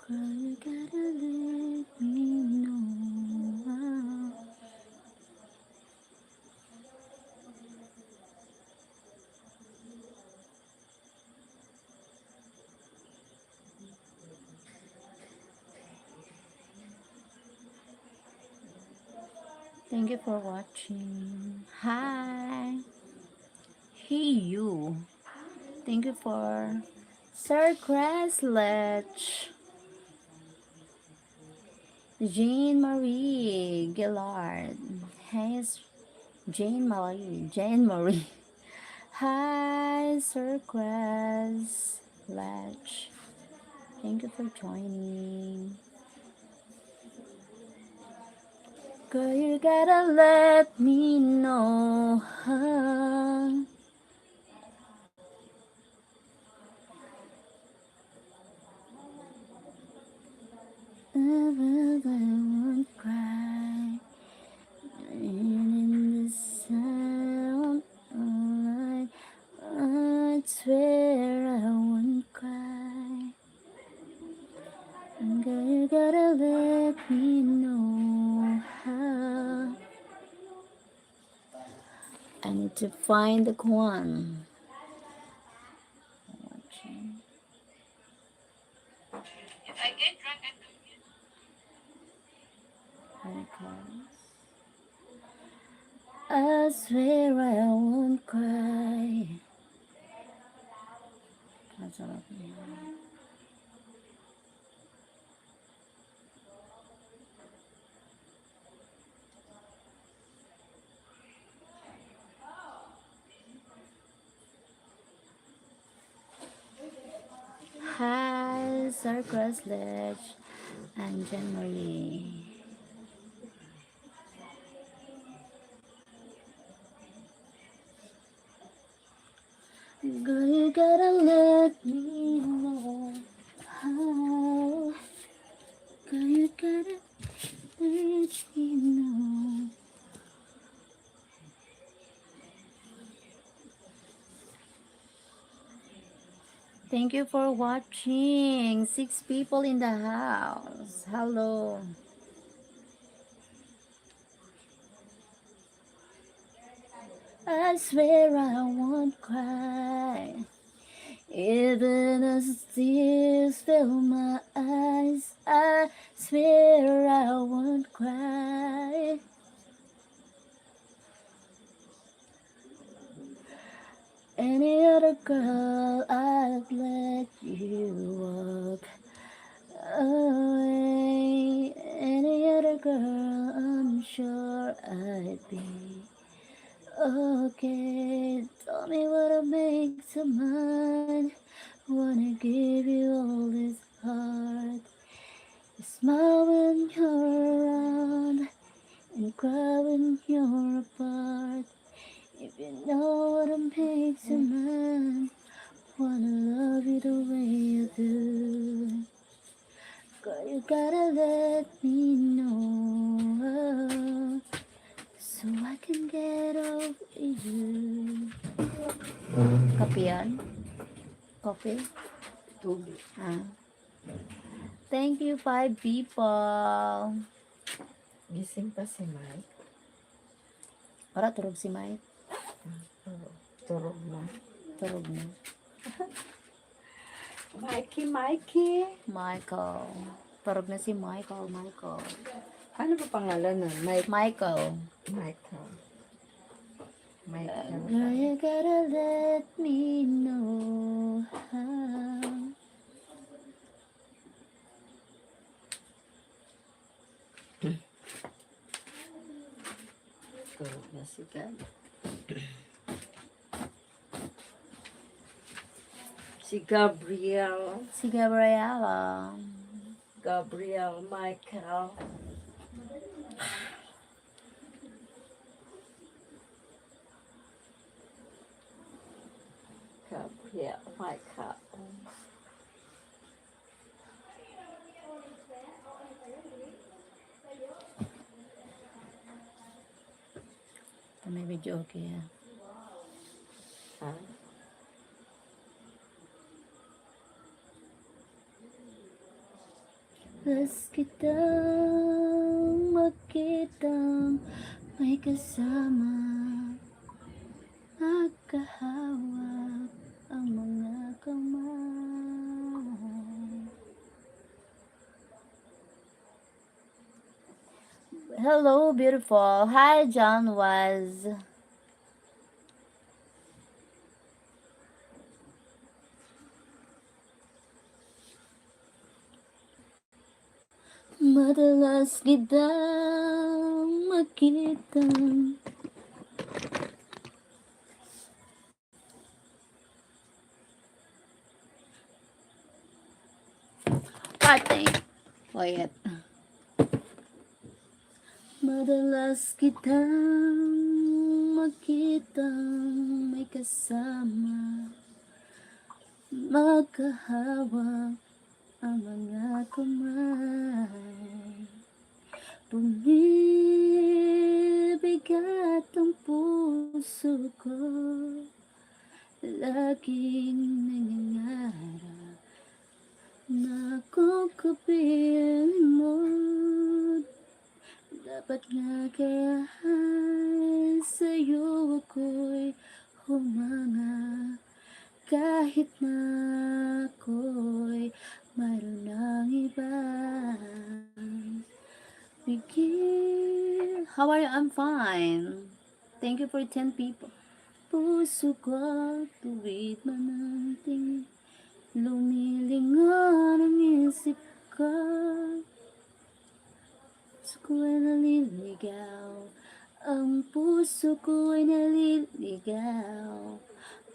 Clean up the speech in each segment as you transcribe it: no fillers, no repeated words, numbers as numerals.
Girl, you gotta let me know. Thank you for watching. Hi. Hey you. Thank you for Sir Cresslech. Jean Marie Gillard. Hey, Jane Marie. Jane Marie. Hi, Sir Cresslech. Thank you for joining. Girl, you gotta let me know. I won't cry. In the sound of I swear I won't cry. Girl, you gotta let me know how. I need to find the Kwan. Watching. If I get drunk, I swear I won't cry. That's all of me. Hi, Sir Cresslech and Jean Marie. Girl, you gotta let me know how. Girl, you gotta let me know. Thank you for watching. 6 people in the house. Hello. I swear I won't cry. Even as tears fill my eyes, I swear I won't cry. Any other girl, I'd let you walk away. Any other girl, I'm sure I'd be okay. Tell me what makes you mine. Wanna give you all this heart. You smile when you're around and cry when you're apart. If you know what makes you mine, wanna love you the way you do. Girl, you gotta let me know so I can get over you. Kape yan? Coffee? tubig. Ah. Thank you, 5 people. Gising pa si Mike. Para turog si Mike. Turog na. Turog na. Mikey. Michael. Turog na si Michael. Michael. Ano ba pangalan nun? Michael. Michael. Girl, you gotta let me know how. Turog na si Gab. Si Gabriel. Si Gabriela. Gabriel Michael. Gabriel Michael. Ito may video okay ah. Ha? Madalas kitang makitang may kasama, magkahawak ang mga kamay. Hello, beautiful. Hi, John was. Madalas kitang makitang Parteng. Wait. Madalas kitang makitang may kasama, magkahawak ang mga kamay. Bumibigat ang puso ko, laging nangangarap na kung kapiling mo. Dapat nga kaya sa'yo ako'y humanga, kahit na ako'y mayroon ng iba. Bigil. How are you? I'm fine. Thank you for 10 people. Puso ko, tuwid man ang tingin, lumilingon ang isip ko. Puso ko ay naliligaw, ang puso ko ay naliligaw.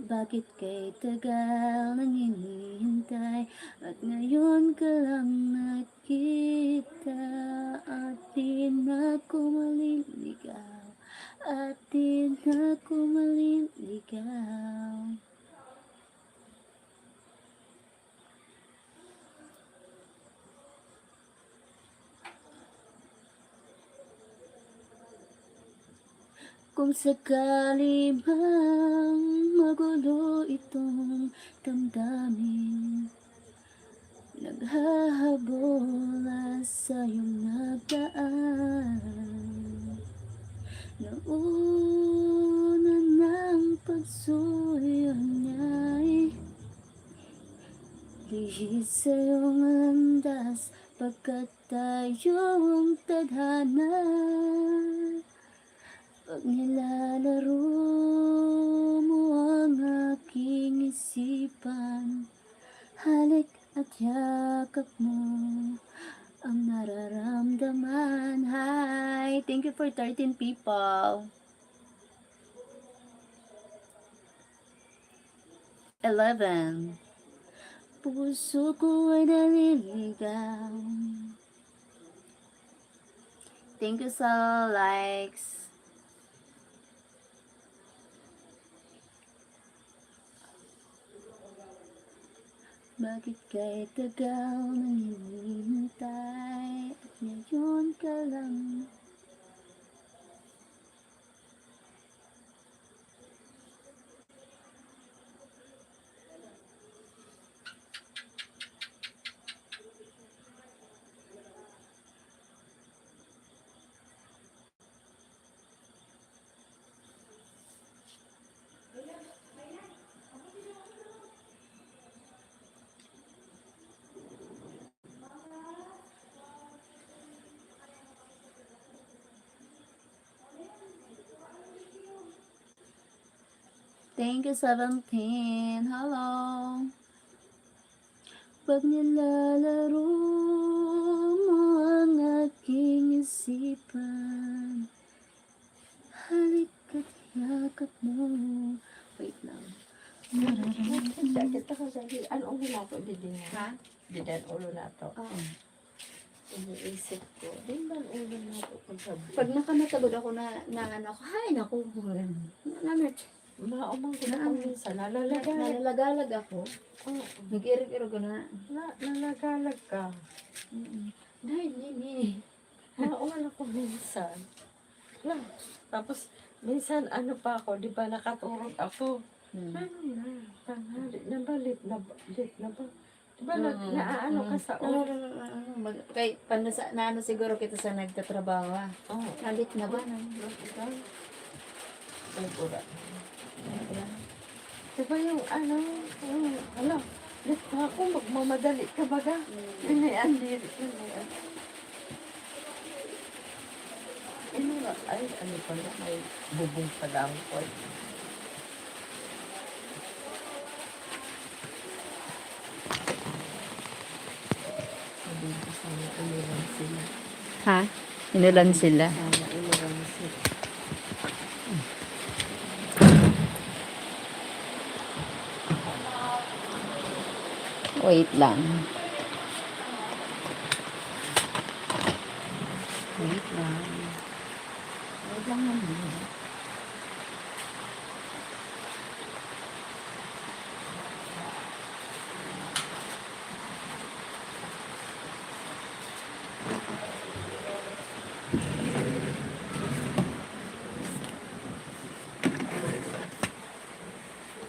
Bakit kay tagal nang hinihintay, at ngayon ka lang nakita, at di na ako maliligaw, at di na ako maliligaw. Kung sakali mang magulo itong damdamin, naghahabol sa iyong nagdaan, nauna ng pagsuyo niya'y lihis sa iyong landas, pagkat tayong tadhana. Pag nilalaro mo ang aking isipan, halik at yakap mo ang nararamdaman. Hi! Thank you for 13 people. 11. Puso ko ay naliligaw. Thank you sa likes. Bakit kay tagal nang hinihintay, at ngayon ka lang. Thank you, 17. Hello. Pag nilalaro mo ang aking isipan, halik at yakap mo. Wait lang. Sakit ako sa di. Ano ulo na to? Di din Ha? Di din ulo na to. Oo. Iniisip ko. Di man ulo na to kung sabi. Pag nakamatagod ako na ano ko, hay naku, Maumang ko na kung minsan. Nalalagal. nalalagalag ako. Oo. Nag-irog-irog ko na. Nalagalag ka. Dahil nini. Maumang ako minsan. Lang. Tapos, minsan ano pa ako, di ba nakatulog ako. Ano na, tanghali na ba, late na ba? Ba, naaano ka sa oras? Kay, naano siguro kita sa nagtatrabaho ha. Oo. Nalit na ba? Nag-ura. Diba yung ano, lit pa ako, magmamadali ka baga. Pinayan diri ko na yan. Ay, ano pala, may bubong pala ang pot. Sabi ko sana umilan sila. Ha? Inulan sila. Sana umilan sila. Wait lang. Wait lang. Wait lang naman.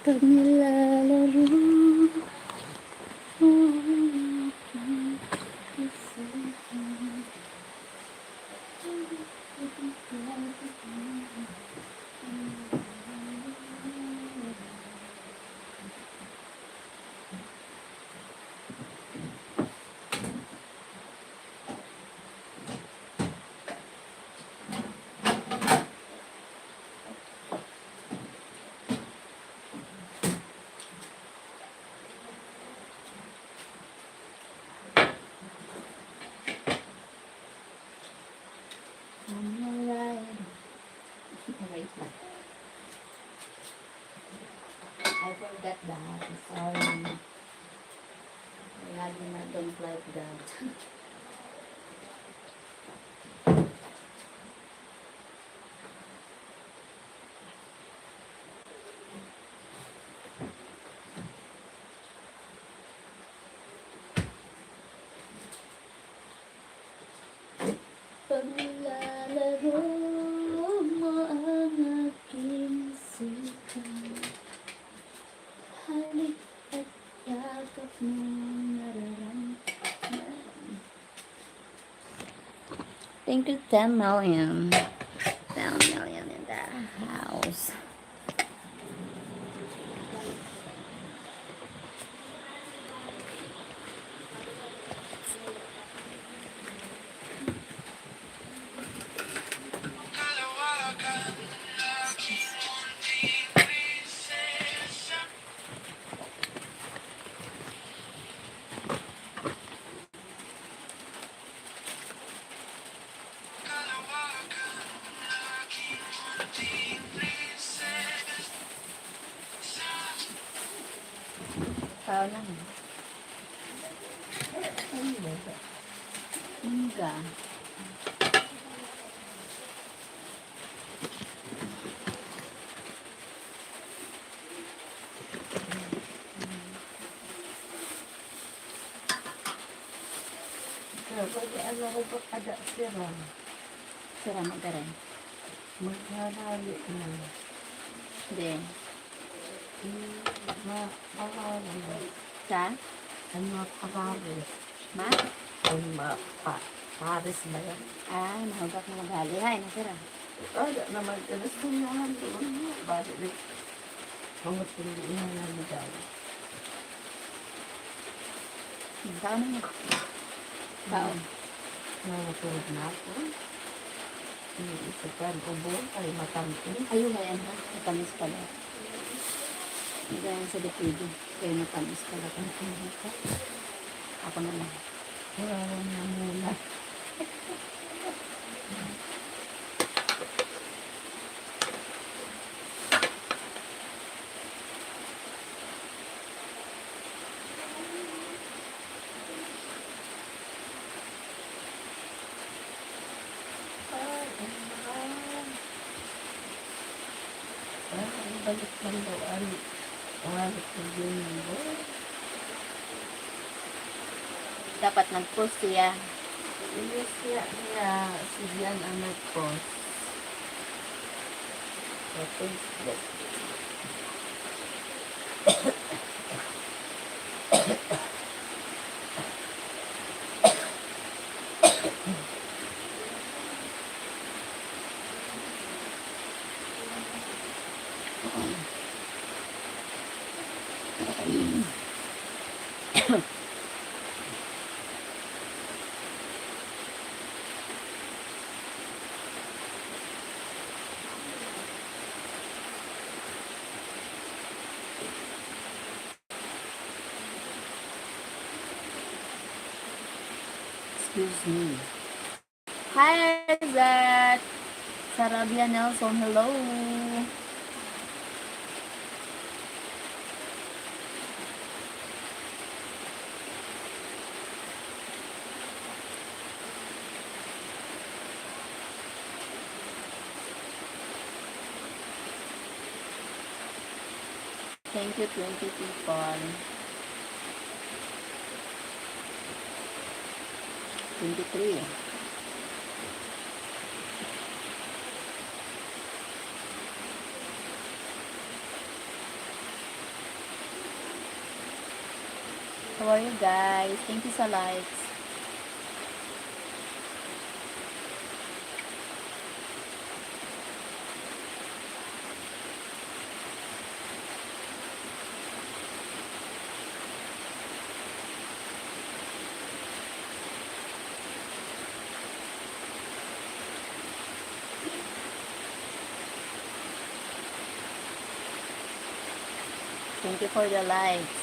Pag nilalaro Wait lang. I forgot that. Sorry. I don't like that. Pag nilalaro mo ang aking sikat, halik at yakap mo nararamdaman. Thank you, 10 million. 10 million in the house. Tao lang. Hingga. Pwede ano ko ba kada sira? Sira mo ka rin. Maghanali na. Hindi. Mahali. Sa? Ang mga Paris. Ma? Ang mga Paris ba yan? Ah, nahugak na maghali. Hay, nasira. Ada naman, alas ko naman doon. Bali rin. Mga pili na namin daw. Tao na mo. Tao. Nakatulog na ako. Iniisipan ubo, ay matangkin. Ayun, ayan ha. Matamis pala. Ganyan sa liquido. Kaya matamis pala. Ako na lang. Wala na muna. Balik lang daw ang ko din mo. Dapat nag-post siya. Yes, niya si Jan ang nag-post. Sa Facebook. Excuse me. Hi, Zach. Sarabia Nelson, hello. Thank you, 20 people. 23. How are you guys? Thank you sa likes. Thank you for the likes.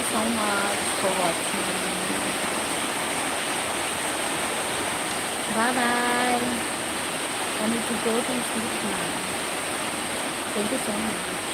you so much for watching. Bye bye. I need to go to sleep now. Thank you so much.